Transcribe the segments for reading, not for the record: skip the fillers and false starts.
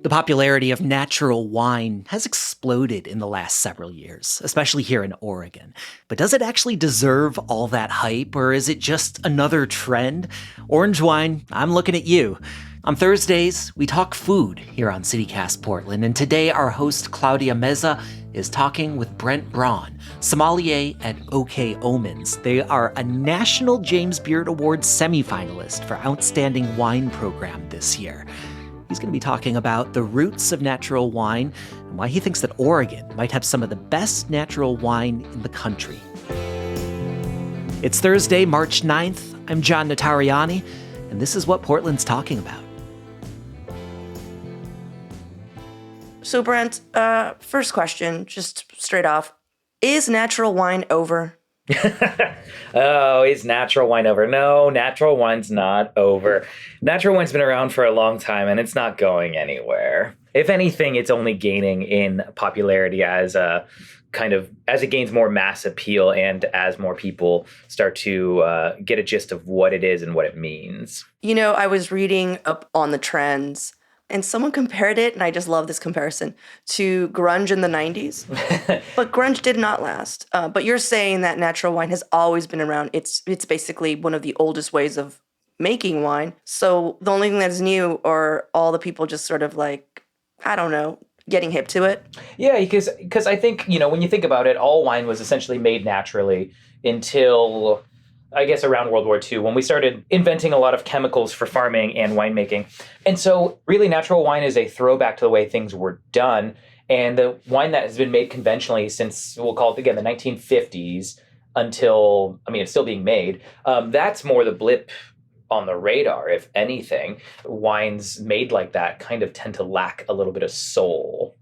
The popularity of natural wine has exploded in the last several years, especially here in Oregon. But does it actually deserve all that hype, or is it just another trend? Orange Wine, I'm looking at you. On Thursdays, we talk food here on CityCast Portland, and today our host Claudia Meza is talking with Brent Braun, sommelier at OK Omens. They are a National James Beard Awards semifinalist for Outstanding Wine Program this year. He's going to be talking about the roots of natural wine and why he thinks that Oregon might have some of the best natural wine in the country. It's Thursday, March 9th. I'm John Notarianni, and this is what Portland's talking about. So, Brent, first question, just straight off. Is natural wine over? Oh, is natural wine over? No, natural wine's not over. Natural wine's been around for a long time and it's not going anywhere. If anything, it's only gaining in popularity as it gains more mass appeal and as more people start to get a gist of what it is and what it means. You know, I was reading up on the trends and someone compared it, and I just love this comparison, to grunge in the 90s. But grunge did not last. But you're saying that natural wine has always been around. It's basically one of the oldest ways of making wine. So the only thing that's new are all the people just sort of like, I don't know, getting hip to it. Yeah, because I think, when you think about it, all wine was essentially made naturally until, I guess, around World War II, when we started inventing a lot of chemicals for farming and winemaking. And so really natural wine is a throwback to the way things were done. And the wine that has been made conventionally since, we'll call it again, the 1950s until, it's still being made. That's more the blip on the radar, if anything. Wines made like that kind of tend to lack a little bit of soul.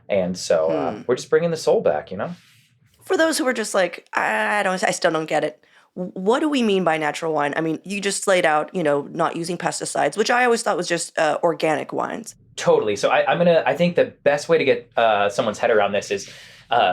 And so we're just bringing the soul back, For those who are just like, I still don't get it. What do we mean by natural wine? I mean, you just laid out, not using pesticides, which I always thought was just organic wines. Totally. So I think the best way to get someone's head around this is,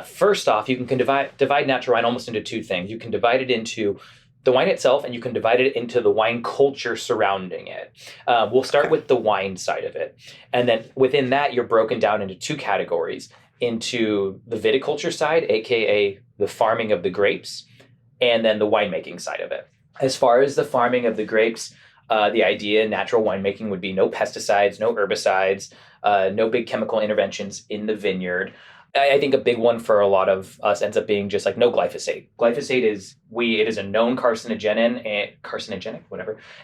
first off, you can divide natural wine almost into two things. You can divide it into the wine itself, and you can divide it into the wine culture surrounding it. We'll start with the wine side of it. And then within that, you're broken down into two categories, into the viticulture side, aka the farming of the grapes, and then the winemaking side of it. As far as the farming of the grapes, the idea in natural winemaking would be no pesticides, no herbicides, no big chemical interventions in the vineyard. I think a big one for a lot of us ends up being just like no glyphosate. Glyphosate is a known carcinogenic,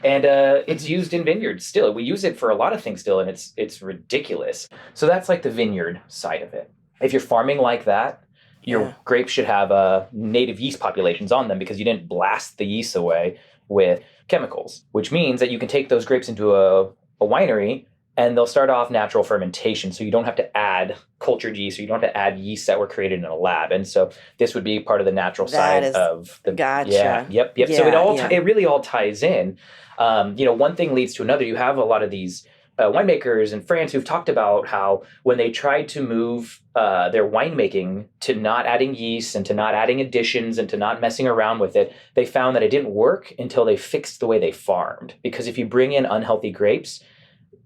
and it's used in vineyards still. We use it for a lot of things still, and it's ridiculous. So that's like the vineyard side of it. If you're farming like that, your grapes should have native yeast populations on them because you didn't blast the yeast away with chemicals, which means that you can take those grapes into a winery and they'll start off natural fermentation. So you don't have to add cultured yeast, or you don't have to add yeast that were created in a lab. And so this would be part of the natural side of the... Gotcha. Yeah, yep. Yeah, So it really all ties in. One thing leads to another. You have a lot of these winemakers in France who've talked about how when they tried to move their winemaking to not adding yeast and to not adding additions and to not messing around with it, they found that it didn't work until they fixed the way they farmed. Because if you bring in unhealthy grapes,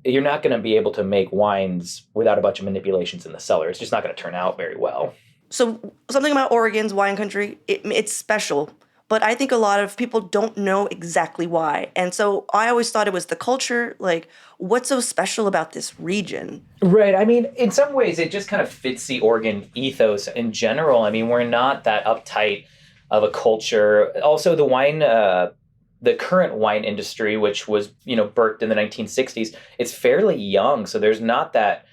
you're not going to be able to make wines without a bunch of manipulations in the cellar. It's just not going to turn out very well. So something about Oregon's wine country, it's special. But I think a lot of people don't know exactly why. And so I always thought it was the culture. Like, what's so special about this region? Right. In some ways, it just kind of fits the Oregon ethos in general. We're not that uptight of a culture. Also, the current wine industry, which was, birthed in the 1960s, it's fairly young. So there's not that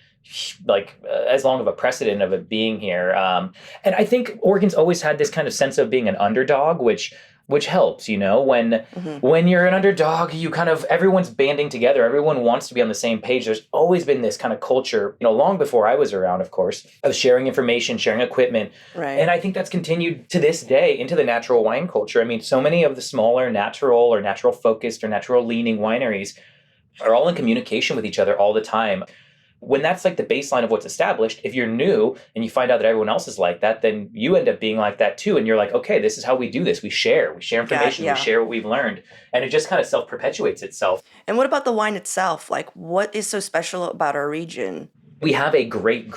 as long of a precedent of it being here. And I think Oregon's always had this kind of sense of being an underdog, which helps, when you're an underdog, you kind of, everyone's banding together. Everyone wants to be on the same page. There's always been this kind of culture, long before I was around, of course, of sharing information, sharing equipment. Right. And I think that's continued to this day into the natural wine culture. So many of the smaller natural or natural focused or natural leaning wineries are all in communication with each other all the time. When that's like the baseline of what's established, if you're new and you find out that everyone else is like that, then you end up being like that too. And you're like, okay, this is how we do this. We share information, yeah. we share what we've learned. And it just kind of self-perpetuates itself. And what about the wine itself? Like, what is so special about our region? We have a great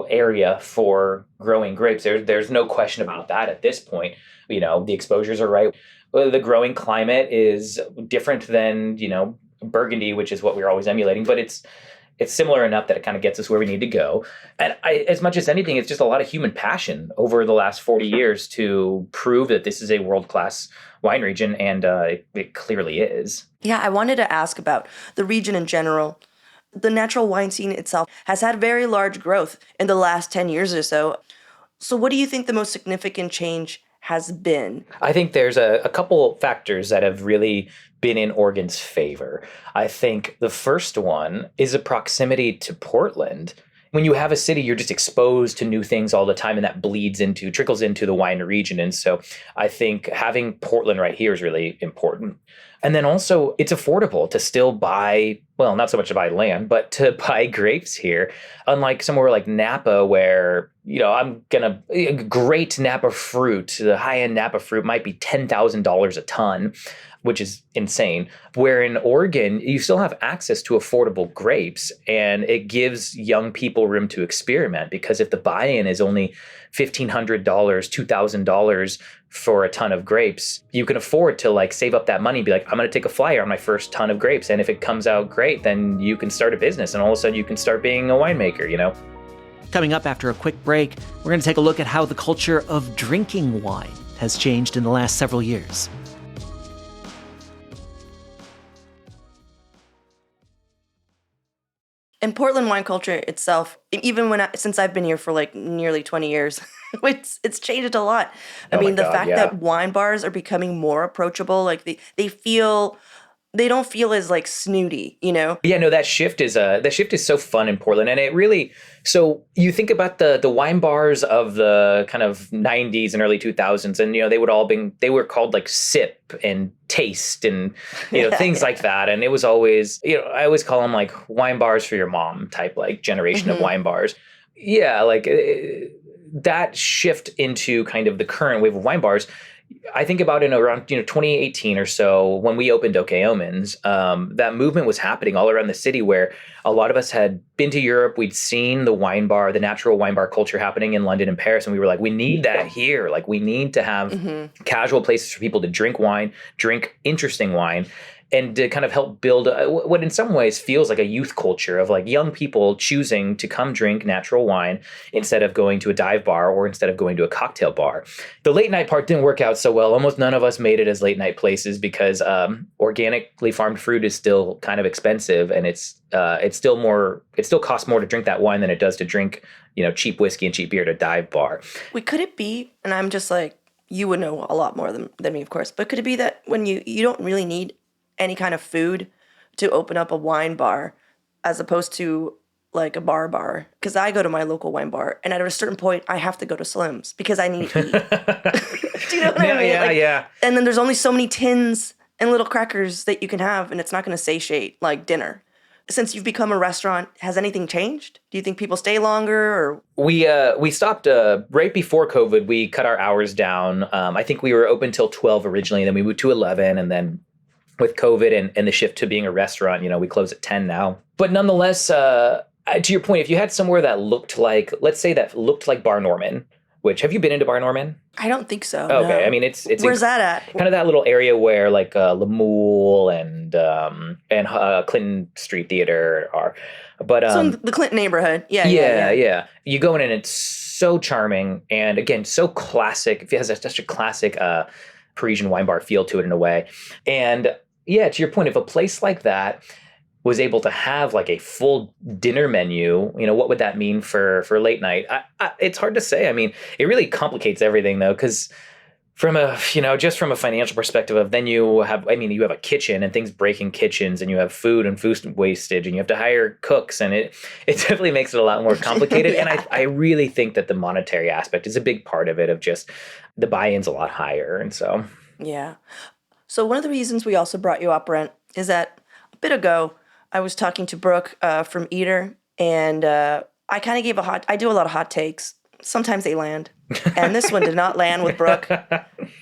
area for growing grapes. There's no question about that at this point. The exposures are right. The growing climate is different than, Burgundy, which is what we're always emulating, but it's similar enough that it kind of gets us where we need to go. And as much as anything, it's just a lot of human passion over the last 40 years to prove that this is a world-class wine region, and it clearly is. Yeah, I wanted to ask about the region in general. The natural wine scene itself has had very large growth in the last 10 years or so. So what do you think the most significant change has been? I think there's a couple factors that have really been in Oregon's favor. I think the first one is a proximity to Portland. When you have a city, you're just exposed to new things all the time, and that trickles into the wine region. And so I think having Portland right here is really important. And then also it's affordable to still buy, well, not so much to buy land, but to buy grapes here. Unlike somewhere like Napa where, great Napa fruit, the high-end Napa fruit might be $10,000 a ton, which is insane. Where in Oregon, you still have access to affordable grapes, and it gives young people room to experiment, because if the buy-in is only $1,500, $2,000 for a ton of grapes, you can afford to save up that money and be like, I'm going to take a flyer on my first ton of grapes. And if it comes out great, then you can start a business, and all of a sudden you can start being a winemaker, Coming up after a quick break, we're going to take a look at how the culture of drinking wine has changed in the last several years. And Portland wine culture itself, even since I've been here for nearly 20 years, it's changed a lot. I mean, the fact that wine bars are becoming more approachable, they don't feel as snooty, Yeah, no, that shift is so fun in Portland, and it really. So you think about the wine bars of the kind of 90s and early 2000s, and they were called Sip and Taste and things like that, and it was always I always call them wine bars for your mom type generation of wine bars. Yeah, that shift into kind of the current wave of wine bars. I think about in around 2018 or so when we opened Okeomans, that movement was happening all around the city, where a lot of us had been to Europe. We'd seen the natural wine bar culture happening in London and Paris, and we were like, we need that here. We need to have casual places for people to drink wine, drink interesting wine, and to kind of help build what in some ways feels like a youth culture of young people choosing to come drink natural wine instead of going to a dive bar or instead of going to a cocktail bar. The late night part didn't work out so well. Almost none of us made it as late night places because organically farmed fruit is still kind of expensive, and it still costs more to drink that wine than it does to drink cheap whiskey and cheap beer at a dive bar. Could it be, and I'm just you would know a lot more than me, of course, but could it be that when you don't really need any kind of food to open up a wine bar as opposed to a bar? Because I go to my local wine bar, and at a certain point I have to go to Slim's because I need to eat. Do you know what I mean? Yeah. And then there's only so many tins and little crackers that you can have, and it's not going to satiate like dinner. Since you've become a restaurant, has anything changed? Do you think people stay longer? Or we stopped right before COVID. We cut our hours down. I think we were open till 12 originally, then we moved to 11, and then with COVID and the shift to being a restaurant, we close at 10 now. But nonetheless, to your point, if you had somewhere that looked like Bar Norman, which, have you been into Bar Norman? I don't think so. Okay, no. I mean it's where's that at? Kind of that little area where Lemuel and Clinton Street Theater are, but so in the Clinton neighborhood, yeah. You go in and it's so charming, and again so classic. It has such a classic Parisian wine bar feel to it in a way, and yeah, to your point, if a place like that was able to have a full dinner menu, what would that mean for late night? It's hard to say. I mean, it really complicates everything though, because from a just from a financial perspective of then you have a kitchen and things break in kitchens, and you have food and food wastage, and you have to hire cooks, and it definitely makes it a lot more complicated. Yeah. And I really think that the monetary aspect is a big part of it, of just the buy-in's a lot higher, and so yeah. So one of the reasons we also brought you up, Brent, is that a bit ago I was talking to Brooke from Eater, And I kind of gave I do a lot of hot takes. Sometimes they land. And this one did not land with Brooke.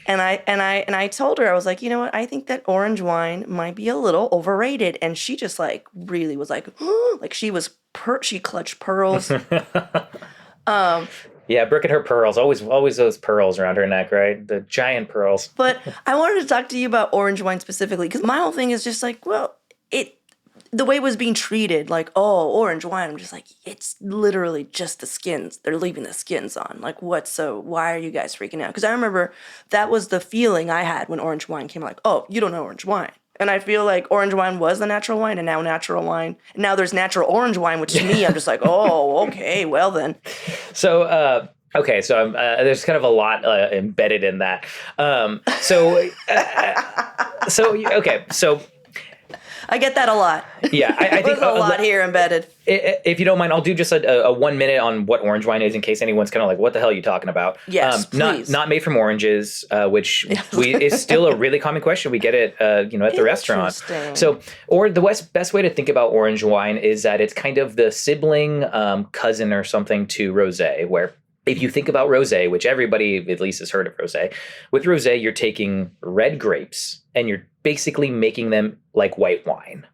And I told her, I was like, you know what? I think that orange wine might be a little overrated. And she just like really was like, like she was she clutched pearls. Yeah, Brooke and her pearls, always those pearls around her neck, right? The giant pearls. But I wanted to talk to you about orange wine specifically, because my whole thing is just like, well, the way it was being treated, like, oh, orange wine, I'm just like, it's literally just the skins. They're leaving the skins on. Like, what? So why are you guys freaking out? Because I remember that was the feeling I had when orange wine came, like, oh, you don't know orange wine. And I feel like orange wine was the natural wine, and now natural wine. And now there's natural orange wine, which to me, I'm just like, oh, okay, well then. So, okay, so there's kind of a lot embedded in that. So I get that a lot. Yeah, I think there's a lot here embedded. If you don't mind, I'll do just a 1 minute on what orange wine is, in case anyone's kind of like, what the hell are you talking about? Yes, please. Not made from oranges, which is still a really common question. We get it, at the restaurant. So, or the best way to think about orange wine is that it's kind of the sibling, cousin or something to rosé, where if you think about rosé, which everybody at least has heard of rosé, with rosé, you're taking red grapes and you're basically making them like white wine.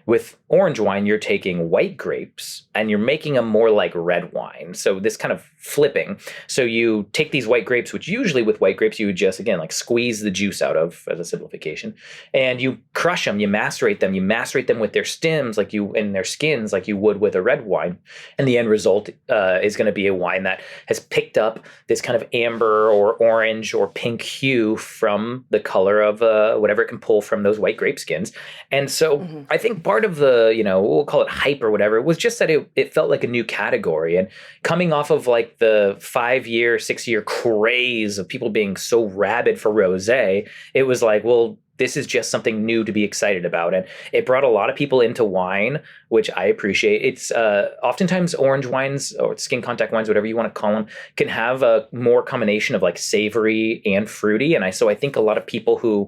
With orange wine, you're taking white grapes and you're making them more like red wine. So this kind of flipping. So you take these white grapes, which usually with white grapes, you would just, again, like squeeze the juice out of as a simplification, and you crush them, you macerate them with their stems and their skins like you would with a red wine. And the end result is going to be a wine that has picked up this kind of amber or orange or pink hue from the color of whatever it can pull from those white grape skins. And so I think part of the, we'll call it hype or whatever, was just that it felt like a new category. And coming off of like the 5-year, 6-year craze of people being so rabid for rosé, it was like, well, this is just something new to be excited about. And it brought a lot of people into wine, which I appreciate. It's oftentimes orange wines or skin contact wines, whatever you want to call them, can have a more combination of like savory and fruity. And so I think a lot of people who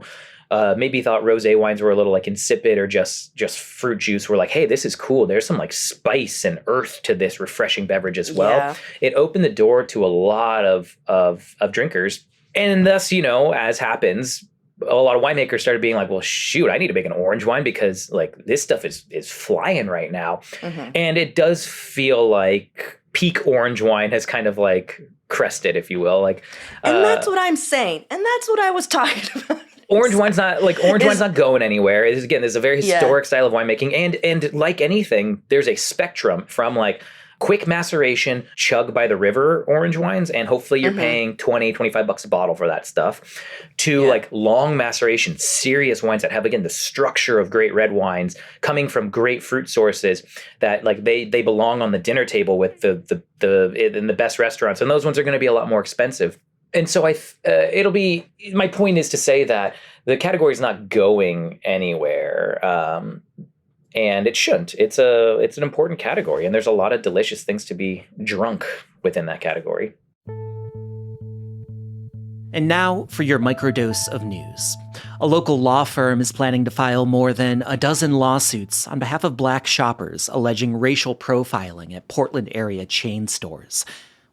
maybe thought rosé wines were a little like insipid or just fruit juice were like, hey, this is cool. There's some like spice and earth to this refreshing beverage as well. Yeah. It opened the door to a lot of drinkers. And thus, as happens, a lot of winemakers started being like, well, shoot, I need to make an orange wine because like this stuff is flying right now. Mm-hmm. And it does feel like peak orange wine has kind of like crested, if you will. Like, and that's what I'm saying. And that's what I was talking about. Orange wine's not going anywhere. There's a very historic style of winemaking. And like anything, there's a spectrum from like quick maceration, chug by the river orange wines, and hopefully you're paying $20-$25 a bottle for that stuff, to like long maceration, serious wines that have, again, the structure of great red wines coming from great fruit sources that like they belong on the dinner table with the in the best restaurants. And those ones are going to be a lot more expensive. And so my point is to say that the category is not going anywhere. And it shouldn't. It's an important category, and there's a lot of delicious things to be drunk within that category. And now for your microdose of news. A local law firm is planning to file more than a dozen lawsuits on behalf of Black shoppers alleging racial profiling at Portland area chain stores.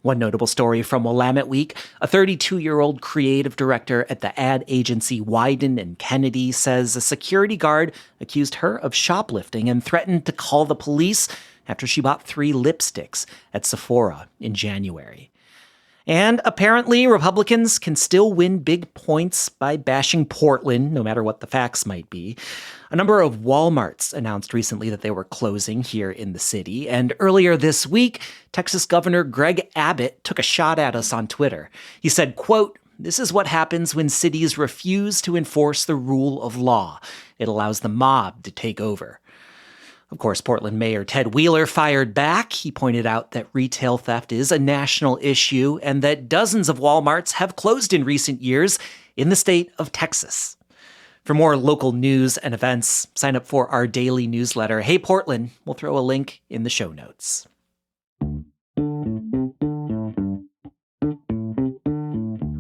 One notable story from Willamette Week, a 32-year-old creative director at the ad agency Wyden and Kennedy says a security guard accused her of shoplifting and threatened to call the police after she bought 3 lipsticks at Sephora in January. And apparently, Republicans can still win big points by bashing Portland, no matter what the facts might be. A number of Walmarts announced recently that they were closing here in the city. And earlier this week, Texas Governor Greg Abbott took a shot at us on Twitter. He said, quote, "This is what happens when cities refuse to enforce the rule of law. It allows the mob to take over." Of course, Portland Mayor Ted Wheeler fired back. He pointed out that retail theft is a national issue and that dozens of Walmarts have closed in recent years in the state of Texas. For more local news and events, sign up for our daily newsletter, Hey Portland. We'll throw a link in the show notes.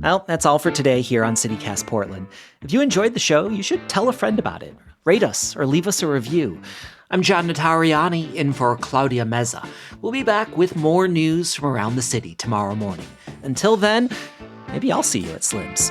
Well, that's all for today here on CityCast Portland. If you enjoyed the show, you should tell a friend about it. Rate us or leave us a review. I'm John Notarianni, in for Claudia Meza. We'll be back with more news from around the city tomorrow morning. Until then, maybe I'll see you at Slim's.